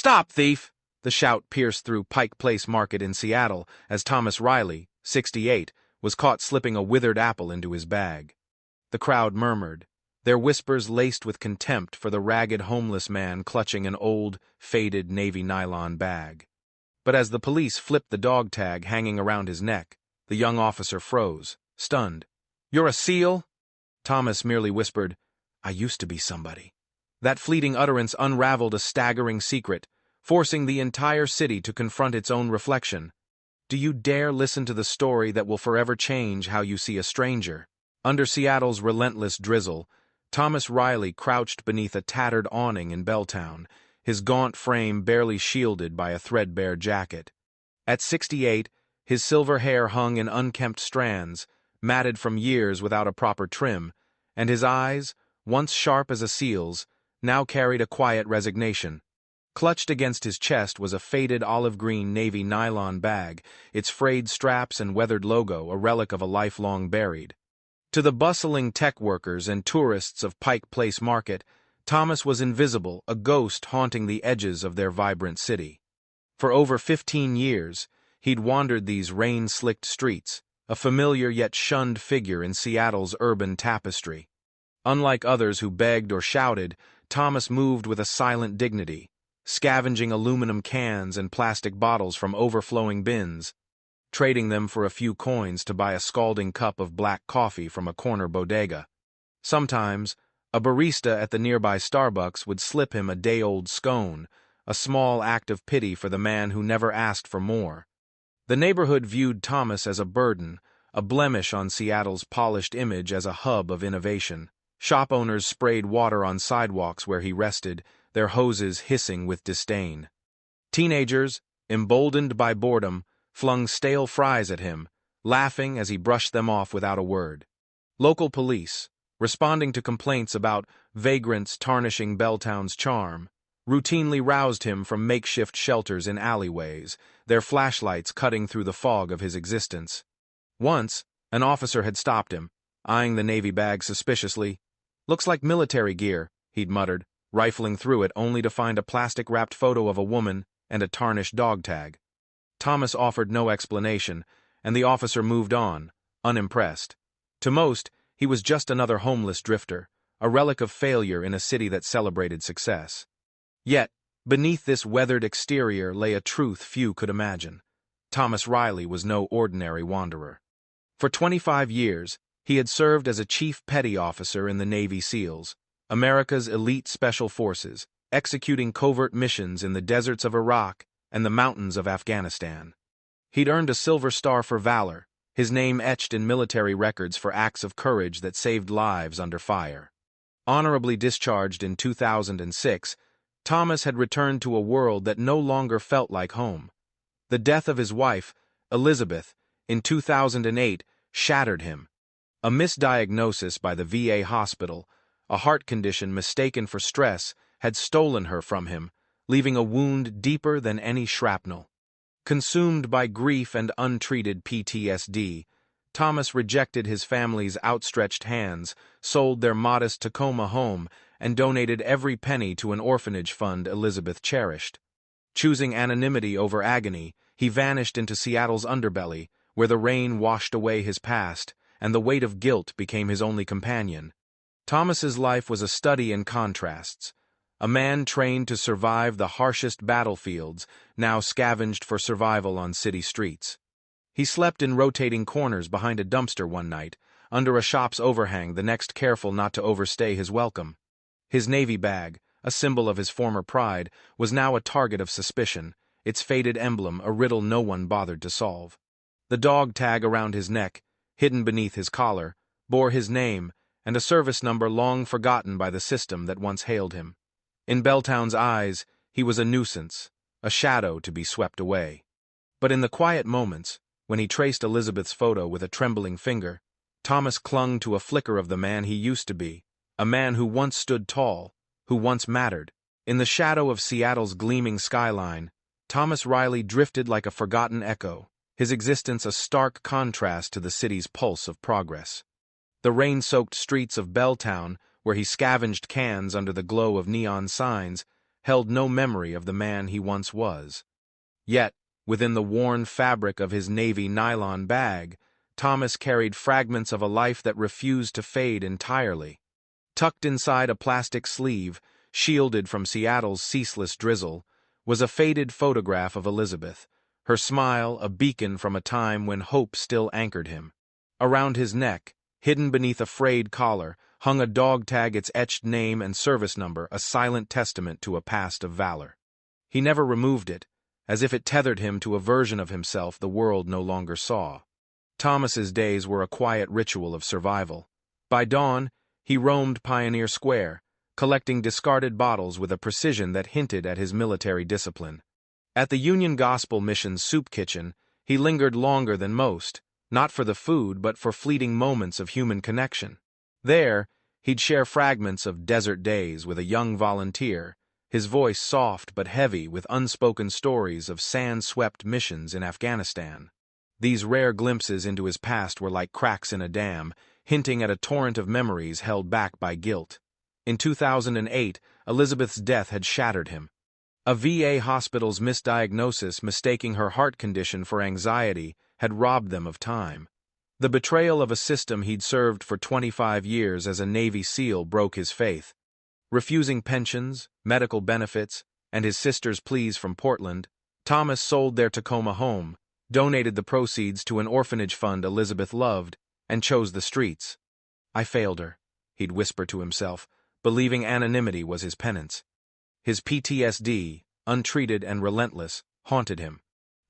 "Stop, thief!" The shout pierced through Pike Place Market in Seattle as Thomas Riley, 68, was caught slipping a withered apple into his bag. The crowd murmured, their whispers laced with contempt for the ragged homeless man clutching an old, faded navy nylon bag. But as the police flipped the dog tag hanging around his neck, the young officer froze, stunned. "You're a SEAL?" Thomas merely whispered, "I used to be somebody." That fleeting utterance unraveled a staggering secret, forcing the entire city to confront its own reflection. Do you dare listen to the story that will forever change how you see a stranger? Under Seattle's relentless drizzle, Thomas Riley crouched beneath a tattered awning in Belltown, his gaunt frame barely shielded by a threadbare jacket. At 68, his silver hair hung in unkempt strands, matted from years without a proper trim, and his eyes, once sharp as a seal's, now carried a quiet resignation. Clutched against his chest was a faded olive-green navy nylon bag, its frayed straps and weathered logo a relic of a life long buried. To the bustling tech workers and tourists of Pike Place Market, Thomas was invisible, a ghost haunting the edges of their vibrant city. For over 15 years, he'd wandered these rain-slicked streets, a familiar yet shunned figure in Seattle's urban tapestry. Unlike others who begged or shouted, Thomas moved with a silent dignity, scavenging aluminum cans and plastic bottles from overflowing bins, trading them for a few coins to buy a scalding cup of black coffee from a corner bodega. Sometimes, a barista at the nearby Starbucks would slip him a day-old scone, a small act of pity for the man who never asked for more. The neighborhood viewed Thomas as a burden, a blemish on Seattle's polished image as a hub of innovation. Shop owners sprayed water on sidewalks where he rested, their hoses hissing with disdain. Teenagers, emboldened by boredom, flung stale fries at him, laughing as he brushed them off without a word. Local police, responding to complaints about vagrants tarnishing Belltown's charm, routinely roused him from makeshift shelters in alleyways, their flashlights cutting through the fog of his existence. Once, an officer had stopped him, eyeing the navy bag suspiciously. "Looks like military gear," he'd muttered, rifling through it only to find a plastic-wrapped photo of a woman and a tarnished dog tag. Thomas offered no explanation, and the officer moved on, unimpressed. To most, he was just another homeless drifter, a relic of failure in a city that celebrated success. Yet, beneath this weathered exterior lay a truth few could imagine. Thomas Riley was no ordinary wanderer. For 25 years, he had served as a chief petty officer in the Navy SEALs, America's elite special forces, executing covert missions in the deserts of Iraq and the mountains of Afghanistan. He'd earned a Silver Star for valor, his name etched in military records for acts of courage that saved lives under fire. Honorably discharged in 2006, Thomas had returned to a world that no longer felt like home. The death of his wife, Elizabeth, in 2008 shattered him. A misdiagnosis by the VA hospital, a heart condition mistaken for stress, had stolen her from him, leaving a wound deeper than any shrapnel. Consumed by grief and untreated PTSD, Thomas rejected his family's outstretched hands, sold their modest Tacoma home, and donated every penny to an orphanage fund Elizabeth cherished. Choosing anonymity over agony, he vanished into Seattle's underbelly, where the rain washed away his past, and the weight of guilt became his only companion. Thomas's life was a study in contrasts. A man trained to survive the harshest battlefields, now scavenged for survival on city streets. He slept in rotating corners behind a dumpster one night, under a shop's overhang the next, careful not to overstay his welcome. His navy bag, a symbol of his former pride, was now a target of suspicion, its faded emblem a riddle no one bothered to solve. The dog tag around his neck, hidden beneath his collar, bore his name and a service number long forgotten by the system that once hailed him. In Belltown's eyes, he was a nuisance, a shadow to be swept away. But in the quiet moments, when he traced Elizabeth's photo with a trembling finger, Thomas clung to a flicker of the man he used to be, a man who once stood tall, who once mattered. In the shadow of Seattle's gleaming skyline, Thomas Riley drifted like a forgotten echo, his existence a stark contrast to the city's pulse of progress. The rain-soaked streets of Belltown, where he scavenged cans under the glow of neon signs, held no memory of the man he once was. Yet, within the worn fabric of his navy nylon bag, Thomas carried fragments of a life that refused to fade entirely. Tucked inside a plastic sleeve, shielded from Seattle's ceaseless drizzle, was a faded photograph of Elizabeth, her smile a beacon from a time when hope still anchored him. Around his neck, hidden beneath a frayed collar, hung a dog tag, its etched name and service number, a silent testament to a past of valor. He never removed it, as if it tethered him to a version of himself the world no longer saw. Thomas's days were a quiet ritual of survival. By dawn, he roamed Pioneer Square, collecting discarded bottles with a precision that hinted at his military discipline. At the Union Gospel Mission's soup kitchen, he lingered longer than most, not for the food but for fleeting moments of human connection. There, he'd share fragments of desert days with a young volunteer, his voice soft but heavy with unspoken stories of sand-swept missions in Afghanistan. These rare glimpses into his past were like cracks in a dam, hinting at a torrent of memories held back by guilt. In 2008, Elizabeth's death had shattered him. A VA hospital's misdiagnosis, mistaking her heart condition for anxiety, had robbed them of time. The betrayal of a system he'd served for 25 years as a Navy SEAL broke his faith. Refusing pensions, medical benefits, and his sister's pleas from Portland, Thomas sold their Tacoma home, donated the proceeds to an orphanage fund Elizabeth loved, and chose the streets. "I failed her," he'd whisper to himself, believing anonymity was his penance. His PTSD, untreated and relentless, haunted him.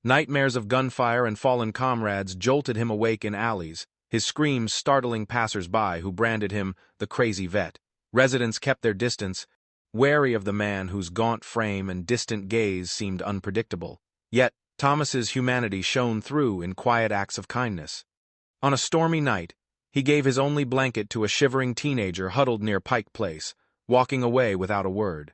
Nightmares of gunfire and fallen comrades jolted him awake in alleys, his screams startling passers-by who branded him the crazy vet. Residents kept their distance, wary of the man whose gaunt frame and distant gaze seemed unpredictable. Yet, Thomas's humanity shone through in quiet acts of kindness. On a stormy night, he gave his only blanket to a shivering teenager huddled near Pike Place, walking away without a word.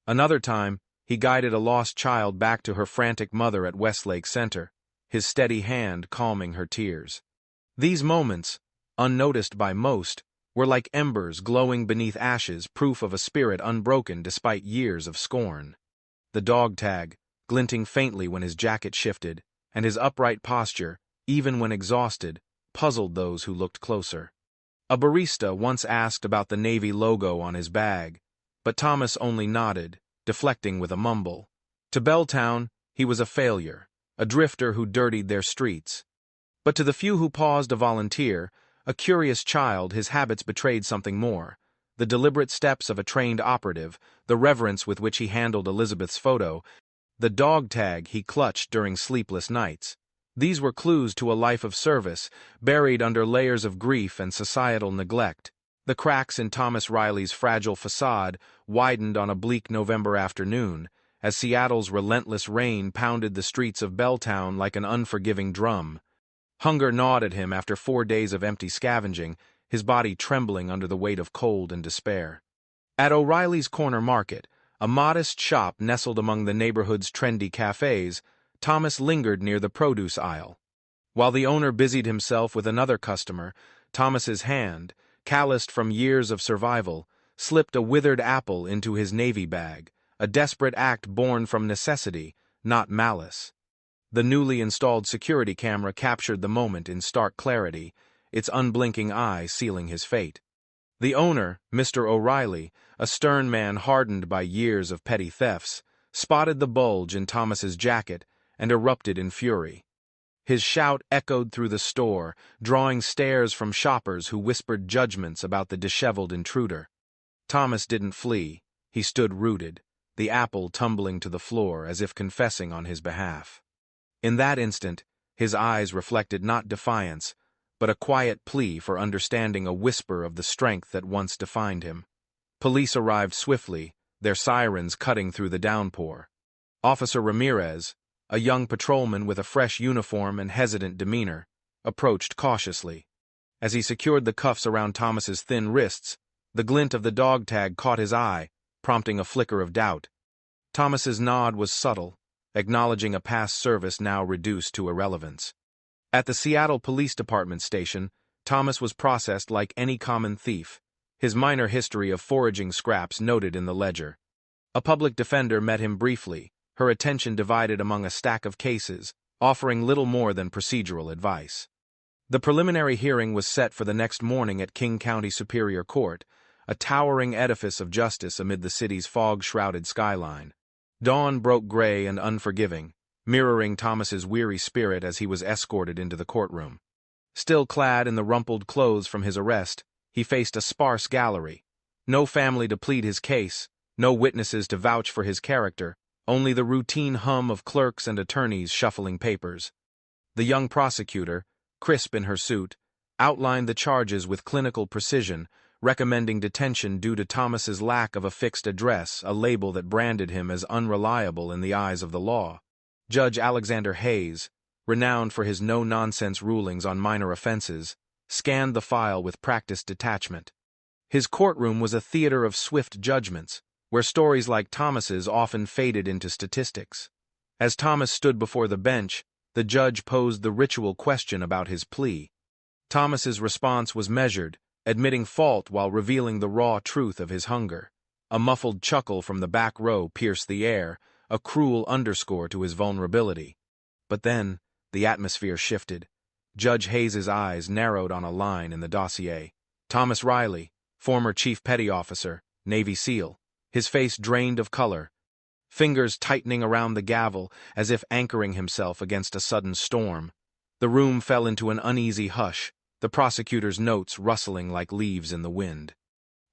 Another time, he guided a lost child back to her frantic mother at Westlake Center, his steady hand calming her tears. These moments, unnoticed by most, were like embers glowing beneath ashes, proof of a spirit unbroken despite years of scorn. The dog tag, glinting faintly when his jacket shifted, and his upright posture, even when exhausted, puzzled those who looked closer. A barista once asked about the Navy logo on his bag, but Thomas only nodded, deflecting with a mumble. To Belltown, he was a failure, a drifter who dirtied their streets. But to the few who paused to volunteer, a curious child, his habits betrayed something more. The deliberate steps of a trained operative, the reverence with which he handled Elizabeth's photo, the dog tag he clutched during sleepless nights. These were clues to a life of service, buried under layers of grief and societal neglect. The cracks in Thomas Riley's fragile facade widened on a bleak November afternoon, as Seattle's relentless rain pounded the streets of Belltown like an unforgiving drum. Hunger gnawed at him after 4 days of empty scavenging, his body trembling under the weight of cold and despair. At O'Reilly's Corner Market, a modest shop nestled among the neighborhood's trendy cafes, Thomas lingered near the produce aisle. While the owner busied himself with another customer, Thomas's hand, calloused from years of survival, slipped a withered apple into his navy bag, a desperate act born from necessity, not malice. The newly installed security camera captured the moment in stark clarity, its unblinking eye sealing his fate. The owner, Mr. O'Reilly, a stern man hardened by years of petty thefts, spotted the bulge in Thomas's jacket and erupted in fury. His shout echoed through the store, drawing stares from shoppers who whispered judgments about the disheveled intruder. Thomas didn't flee. He stood rooted, the apple tumbling to the floor as if confessing on his behalf. In that instant, his eyes reflected not defiance, but a quiet plea for understanding, a whisper of the strength that once defined him. Police arrived swiftly, their sirens cutting through the downpour. Officer Ramirez, a young patrolman with a fresh uniform and hesitant demeanor, approached cautiously. As he secured the cuffs around Thomas's thin wrists, the glint of the dog tag caught his eye, prompting a flicker of doubt. Thomas's nod was subtle, acknowledging a past service now reduced to irrelevance. At the Seattle Police Department station, Thomas was processed like any common thief, his minor history of foraging scraps noted in the ledger. A public defender met him briefly, her attention divided among a stack of cases, offering little more than procedural advice. The preliminary hearing was set for the next morning at King County Superior Court, a towering edifice of justice amid the city's fog-shrouded skyline. Dawn broke gray and unforgiving, mirroring Thomas's weary spirit as he was escorted into the courtroom. Still clad in the rumpled clothes from his arrest, he faced a sparse gallery. No family to plead his case, no witnesses to vouch for his character, only the routine hum of clerks and attorneys shuffling papers. The young prosecutor, crisp in her suit, outlined the charges with clinical precision, recommending detention due to Thomas's lack of a fixed address, a label that branded him as unreliable in the eyes of the law. Judge Alexander Hayes, renowned for his no-nonsense rulings on minor offenses, scanned the file with practiced detachment. His courtroom was a theater of swift judgments, where stories like Thomas's often faded into statistics. As Thomas stood before the bench, the judge posed the ritual question about his plea. Thomas's response was measured, admitting fault while revealing the raw truth of his hunger. A muffled chuckle from the back row pierced the air, a cruel underscore to his vulnerability. But then, the atmosphere shifted. Judge Hayes's eyes narrowed on a line in the dossier. Thomas Riley, former Chief Petty Officer, Navy SEAL, his face drained of color, fingers tightening around the gavel as if anchoring himself against a sudden storm. The room fell into an uneasy hush, the prosecutor's notes rustling like leaves in the wind.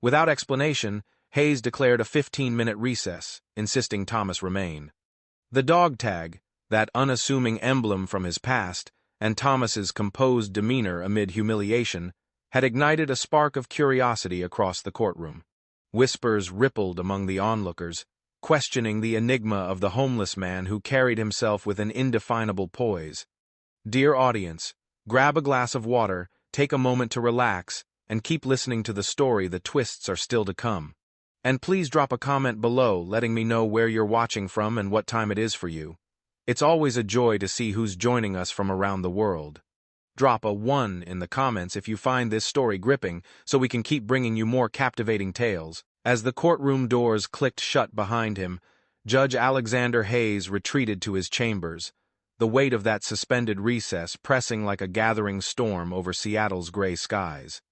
Without explanation, Hayes declared a 15-minute recess, insisting Thomas remain. The dog tag, that unassuming emblem from his past, and Thomas's composed demeanor amid humiliation, had ignited a spark of curiosity across the courtroom. Whispers rippled among the onlookers, questioning the enigma of the homeless man who carried himself with an indefinable poise. Dear audience, grab a glass of water, take a moment to relax, and keep listening to the story. The twists are still to come. And please drop a comment below letting me know where you're watching from and what time it is for you. It's always a joy to see who's joining us from around the world. Drop a 1 in the comments if you find this story gripping so we can keep bringing you more captivating tales. As the courtroom doors clicked shut behind him, Judge Alexander Hayes retreated to his chambers, the weight of that suspended recess pressing like a gathering storm over Seattle's gray skies.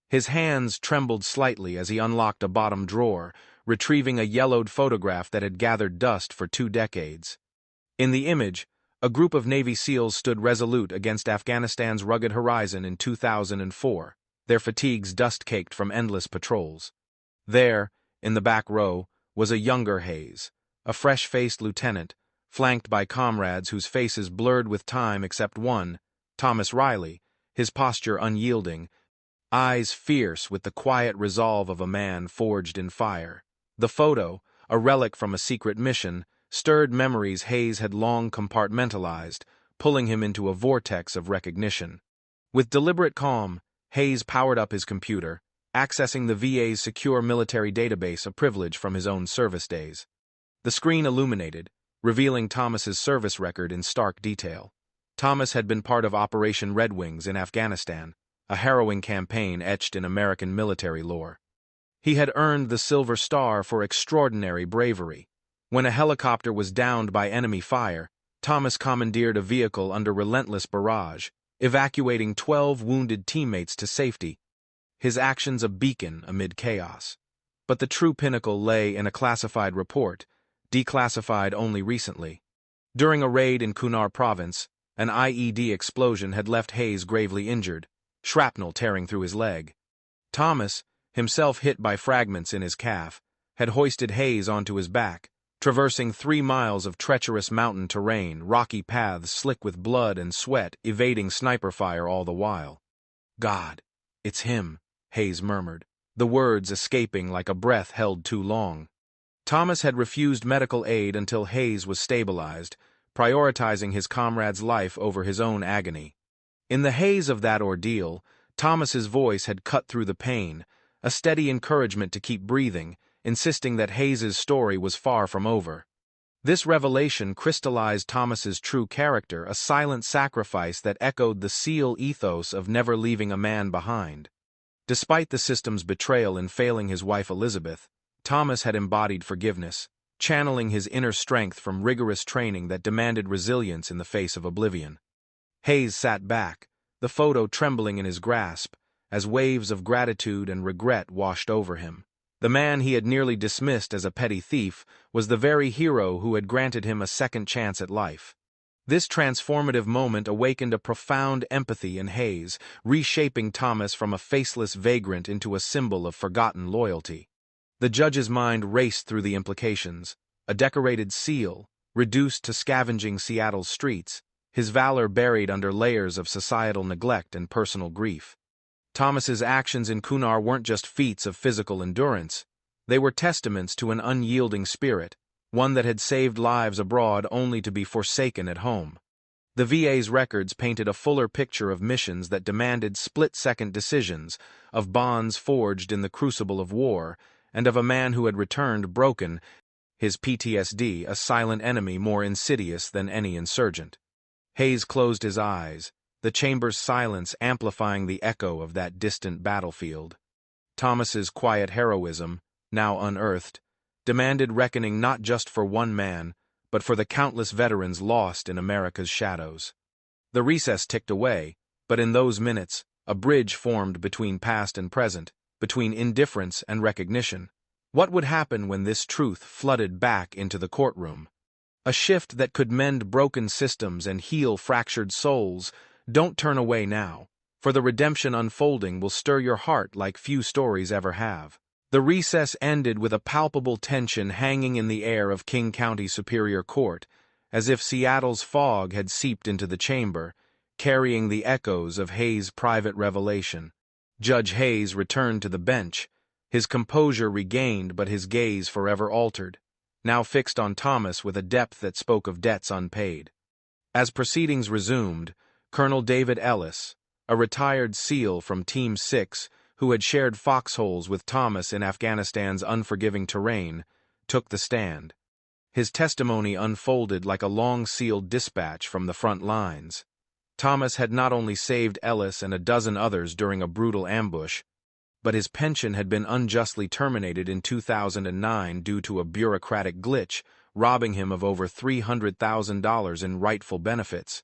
His hands trembled slightly as he unlocked a bottom drawer, retrieving a yellowed photograph that had gathered dust for 2 decades. In the image, a group of Navy SEALs stood resolute against Afghanistan's rugged horizon in 2004, their fatigues dust-caked from endless patrols. There, in the back row, was a younger Hayes, a fresh-faced lieutenant, flanked by comrades whose faces blurred with time except one, Thomas Riley, his posture unyielding, eyes fierce with the quiet resolve of a man forged in fire. The photo, a relic from a secret mission, stirred memories Hayes had long compartmentalized, pulling him into a vortex of recognition. With deliberate calm, Hayes powered up his computer, accessing the VA's secure military database, a privilege from his own service days. The screen illuminated, revealing Thomas's service record in stark detail. Thomas had been part of Operation Red Wings in Afghanistan, a harrowing campaign etched in American military lore. He had earned the Silver Star for extraordinary bravery. When a helicopter was downed by enemy fire, Thomas commandeered a vehicle under relentless barrage, evacuating 12 wounded teammates to safety, his actions a beacon amid chaos. But the true pinnacle lay in a classified report, declassified only recently. During a raid in Kunar province, an IED explosion had left Hayes gravely injured, shrapnel tearing through his leg. Thomas, himself hit by fragments in his calf, had hoisted Hayes onto his back, traversing 3 miles of treacherous mountain terrain, rocky paths slick with blood and sweat, evading sniper fire all the while. "God, it's him," Hayes murmured, the words escaping like a breath held too long. Thomas had refused medical aid until Hayes was stabilized, prioritizing his comrade's life over his own agony. In the haze of that ordeal, Thomas's voice had cut through the pain, a steady encouragement to keep breathing, insisting that Hayes's story was far from over. This revelation crystallized Thomas's true character, a silent sacrifice that echoed the SEAL ethos of never leaving a man behind. Despite the system's betrayal in failing his wife Elizabeth, Thomas had embodied forgiveness, channeling his inner strength from rigorous training that demanded resilience in the face of oblivion. Hayes sat back, the photo trembling in his grasp, as waves of gratitude and regret washed over him. The man he had nearly dismissed as a petty thief was the very hero who had granted him a second chance at life. This transformative moment awakened a profound empathy in Hayes, reshaping Thomas from a faceless vagrant into a symbol of forgotten loyalty. The judge's mind raced through the implications. A decorated seal, reduced to scavenging Seattle's streets, his valor buried under layers of societal neglect and personal grief. Thomas's actions in Kunar weren't just feats of physical endurance. They were testaments to an unyielding spirit, one that had saved lives abroad only to be forsaken at home. The VA's records painted a fuller picture of missions that demanded split-second decisions, of bonds forged in the crucible of war, and of a man who had returned broken, his PTSD a silent enemy more insidious than any insurgent. Hayes closed his eyes, the chamber's silence amplifying the echo of that distant battlefield. Thomas's quiet heroism, now unearthed, demanded reckoning not just for one man, but for the countless veterans lost in America's shadows. The recess ticked away, but in those minutes, a bridge formed between past and present, between indifference and recognition. What would happen when this truth flooded back into the courtroom? A shift that could mend broken systems and heal fractured souls. Don't turn away now, for the redemption unfolding will stir your heart like few stories ever have. The recess ended with a palpable tension hanging in the air of King County Superior Court, as if Seattle's fog had seeped into the chamber, carrying the echoes of Hayes' private revelation. Judge Hayes returned to the bench, his composure regained but his gaze forever altered, now fixed on Thomas with a depth that spoke of debts unpaid. As proceedings resumed, Colonel David Ellis, a retired SEAL from Team 6 who had shared foxholes with Thomas in Afghanistan's unforgiving terrain, took the stand. His testimony unfolded like a long-sealed dispatch from the front lines. Thomas had not only saved Ellis and a dozen others during a brutal ambush, but his pension had been unjustly terminated in 2009 due to a bureaucratic glitch, robbing him of over $300,000 in rightful benefits.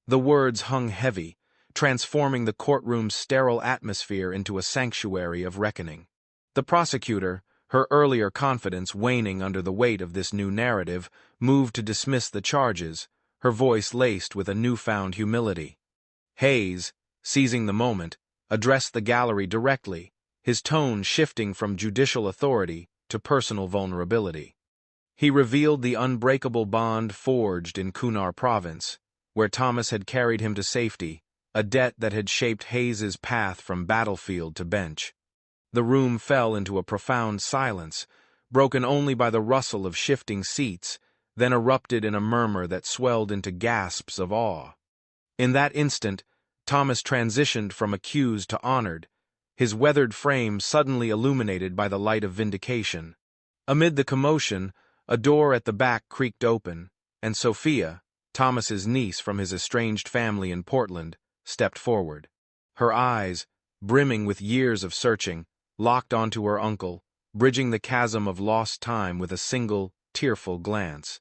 The words hung heavy, transforming the courtroom's sterile atmosphere into a sanctuary of reckoning. The prosecutor, her earlier confidence waning under the weight of this new narrative, moved to dismiss the charges, her voice laced with a newfound humility. Hayes, seizing the moment, addressed the gallery directly, his tone shifting from judicial authority to personal vulnerability. He revealed the unbreakable bond forged in Kunar Province, where Thomas had carried him to safety, a debt that had shaped Hayes's path from battlefield to bench. The room fell into a profound silence, broken only by the rustle of shifting seats, then erupted in a murmur that swelled into gasps of awe. In that instant, Thomas transitioned from accused to honored, his weathered frame suddenly illuminated by the light of vindication. Amid the commotion, a door at the back creaked open, and Sophia, Thomas's niece from his estranged family in Portland, stepped forward. Her eyes, brimming with years of searching, locked onto her uncle, bridging the chasm of lost time with a single, tearful glance.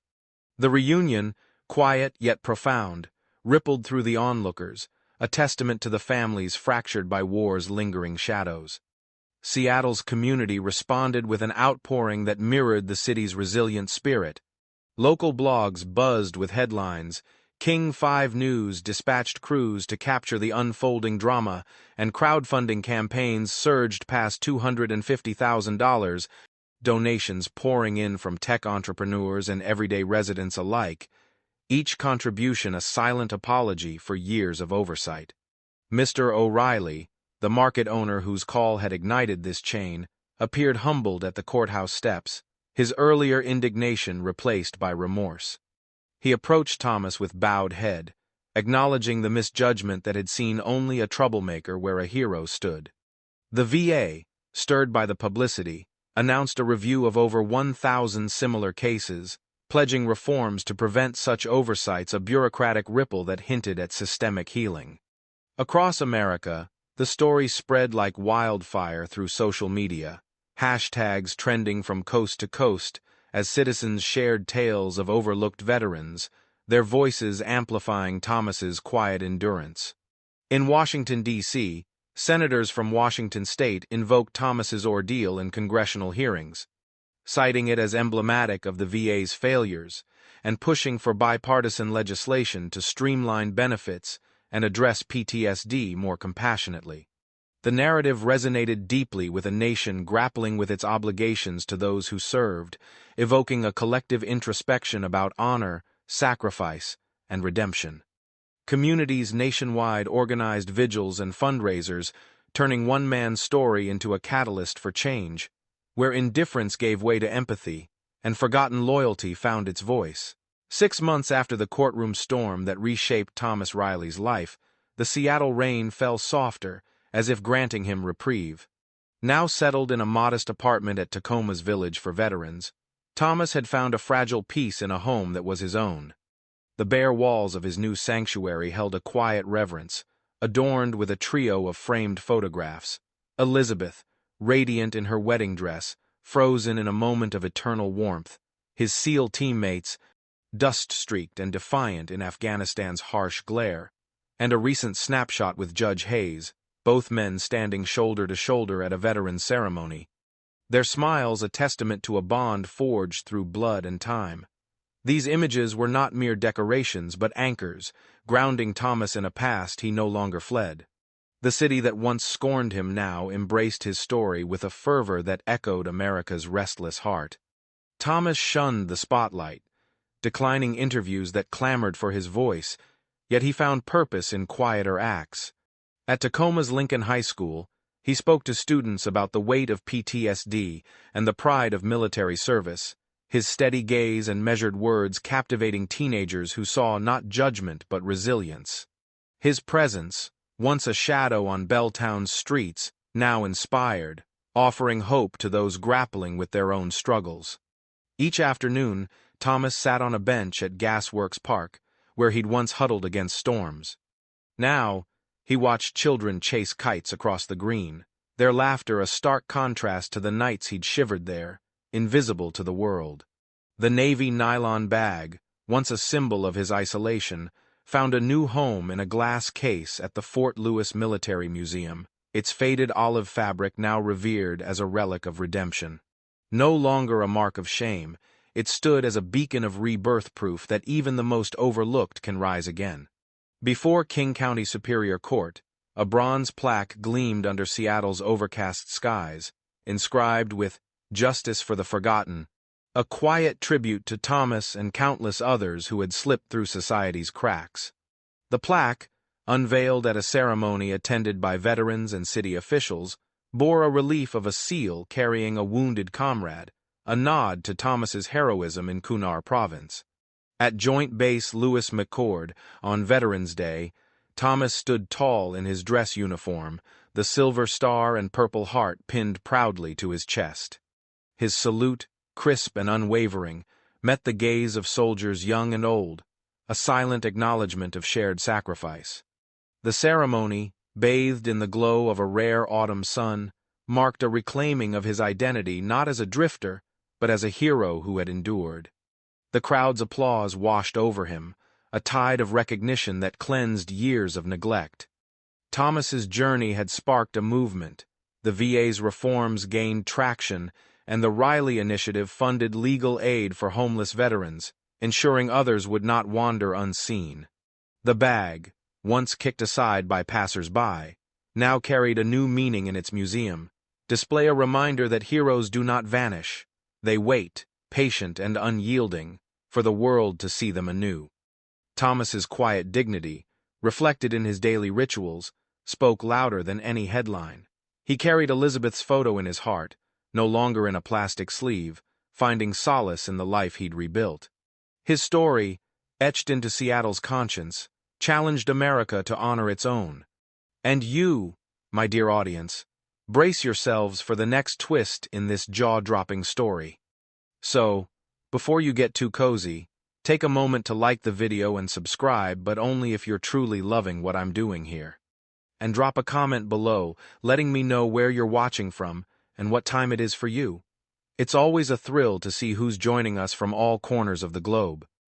The reunion, quiet yet profound, rippled through the onlookers, a testament to the families fractured by war's lingering shadows. Seattle's community responded with an outpouring that mirrored the city's resilient spirit. Local blogs buzzed with headlines, King 5 News dispatched crews to capture the unfolding drama, and crowdfunding campaigns surged past $250,000, donations pouring in from tech entrepreneurs and everyday residents alike, each contribution a silent apology for years of oversight. Mr. O'Reilly, the market owner whose call had ignited this chain, appeared humbled at the courthouse steps, his earlier indignation replaced by remorse. He approached Thomas with bowed head, acknowledging the misjudgment that had seen only a troublemaker where a hero stood. The VA, stirred by the publicity, announced a review of over 1,000 similar cases, pledging reforms to prevent such oversights, a bureaucratic ripple that hinted at systemic healing. Across America, the story spread like wildfire through social media, hashtags trending from coast to coast, as citizens shared tales of overlooked veterans, their voices amplifying Thomas's quiet endurance. In Washington, D.C., senators from Washington state invoked Thomas's ordeal in congressional hearings, citing it as emblematic of the VA's failures and pushing for bipartisan legislation to streamline benefits and address PTSD more compassionately. The narrative resonated deeply with a nation grappling with its obligations to those who served, evoking a collective introspection about honor, sacrifice, and redemption. Communities nationwide organized vigils and fundraisers, turning one man's story into a catalyst for change, where indifference gave way to empathy, and forgotten loyalty found its voice. 6 months after the courtroom storm that reshaped Thomas Riley's life, the Seattle rain fell softer, as if granting him reprieve. Now settled in a modest apartment at Tacoma's Village for veterans, Thomas had found a fragile peace in a home that was his own. The bare walls of his new sanctuary held a quiet reverence, adorned with a trio of framed photographs. Elizabeth, radiant in her wedding dress, frozen in a moment of eternal warmth. His SEAL teammates, dust-streaked and defiant in Afghanistan's harsh glare. And a recent snapshot with Judge Hayes, both men standing shoulder to shoulder at a veteran's ceremony. Their smiles a testament to a bond forged through blood and time. These images were not mere decorations but anchors, grounding Thomas in a past he no longer fled. The city that once scorned him now embraced his story with a fervor that echoed America's restless heart. Thomas shunned the spotlight, declining interviews that clamored for his voice, yet he found purpose in quieter acts. At Tacoma's Lincoln High School, he spoke to students about the weight of PTSD and the pride of military service, his steady gaze and measured words captivating teenagers who saw not judgment but resilience. His presence, once a shadow on Belltown's streets, now inspired, offering hope to those grappling with their own struggles. Each afternoon, Thomas sat on a bench at Gasworks Park, where he'd once huddled against storms. Now, he watched children chase kites across the green, their laughter a stark contrast to the nights he'd shivered there, invisible to the world. The navy nylon bag, once a symbol of his isolation, found a new home in a glass case at the Fort Lewis Military Museum, its faded olive fabric now revered as a relic of redemption. No longer a mark of shame, it stood as a beacon of rebirth, proof that even the most overlooked can rise again. Before King County Superior Court, a bronze plaque gleamed under Seattle's overcast skies, inscribed with "Justice for the Forgotten," a quiet tribute to Thomas and countless others who had slipped through society's cracks. The plaque, unveiled at a ceremony attended by veterans and city officials, bore a relief of a SEAL carrying a wounded comrade, a nod to Thomas's heroism in Kunar Province. At Joint Base Lewis McChord, on Veterans Day, Thomas stood tall in his dress uniform, the silver star and purple heart pinned proudly to his chest. His salute, crisp and unwavering, met the gaze of soldiers young and old, a silent acknowledgment of shared sacrifice. The ceremony, bathed in the glow of a rare autumn sun, marked a reclaiming of his identity not as a drifter, but as a hero who had endured. The crowd's applause washed over him, a tide of recognition that cleansed years of neglect. Thomas's journey had sparked a movement. The VA's reforms gained traction, and the Riley Initiative funded legal aid for homeless veterans, ensuring others would not wander unseen. The bag, once kicked aside by passers-by, now carried a new meaning in its museum, display a reminder that heroes do not vanish. They wait, patient and unyielding, for the world to see them anew. Thomas's quiet dignity, reflected in his daily rituals, spoke louder than any headline. He carried Elizabeth's photo in his heart, no longer in a plastic sleeve, finding solace in the life he'd rebuilt. His story, etched into Seattle's conscience, challenged America to honor its own. And you, my dear audience, brace yourselves for the next twist in this jaw-dropping story. So, before you get too cozy, take a moment to like the video and subscribe, but only if you're truly loving what I'm doing here. And drop a comment below, letting me know where you're watching from and what time it is for you. It's always a thrill to see who's joining us from all corners of the globe.